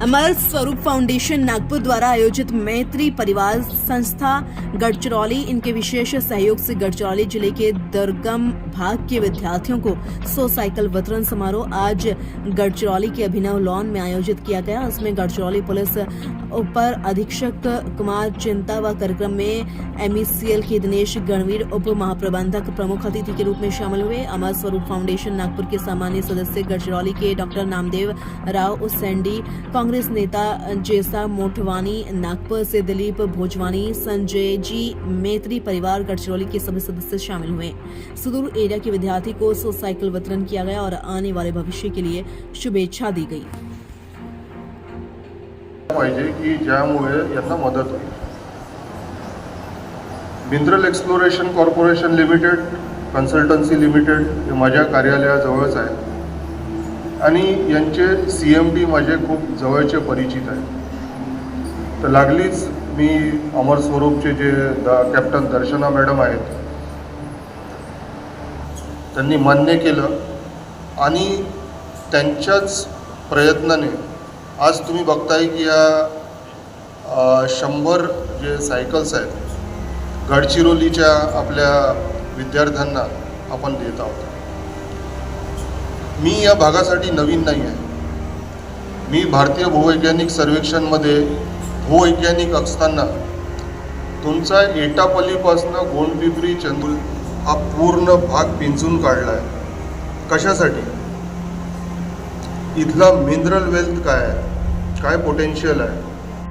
अमर स्वरूप फाउंडेशन नागपुर द्वारा आयोजित मैत्री परिवार संस्था गढ़चिरौली इनके विशेष सहयोग से गढ़चिरौली जिले के दुर्गम भाग के विद्यार्थियों को 100 साइकिल वितरण समारोह आज गढ़चिरौली के अभिनव लॉन में आयोजित किया गया। इसमें गढ़चिरौली पुलिस उपर अधीक्षक कुमार चिंता व कार्यक्रम में MECL के दिनेश गणवीर उप महाप्रबंधक प्रमुख अतिथि के रूप में शामिल हुए। अमर स्वरूप फाउंडेशन नागपुर के सामान्य सदस्य गढ़चिरौली के डॉक्टर नामदेव राव उसेंडी, कांग्रेस नेता जेसा मोटवानी, नागपुर से दिलीप भोजवानी, संजय जी, मैत्री परिवार गढ़चिरौली के सभी सदस्य शामिल हुए। सुदूर एरिया के विद्यार्थी को 100 साइकिल वितरण किया गया और आने वाले भविष्य के लिए शुभेच्छा दी गई। पाहिजे की ज्यामुळे यांना मदत होईल। Mineral exploration corporation limited, consultancy limited हे माझ्या कार्यालयाजवळच आहे आणि यांचे CMD माझे खूप जवळचे परिचित आहेत। तर लागलीच मी अमर स्वरूपचे जे कॅप्टन दर्शना मॅडम आहेत त्यांनी मान्य केलं आणि त्यांच्याच प्रयत्नाने आज तुम्ही बघताय की या 100 जे सायकल्स आहेत गडचिरोलीच्या आपल्या विद्यार्थ्यांना आपण देत आहोत। मी या भागासाठी नवीन नाही आहे। मी भारतीय भूवैज्ञानिक सर्वेक्षणमध्ये भूवैज्ञानिक असताना तुमचा एटापल्लीपासून गोंडपिंपरी चंदूर हा पूर्ण भाग पिंजून काढला आहे। कशासाठी? इथला मिनरल वेल्थ काय आहे, काय पोटेन्शियल आहे,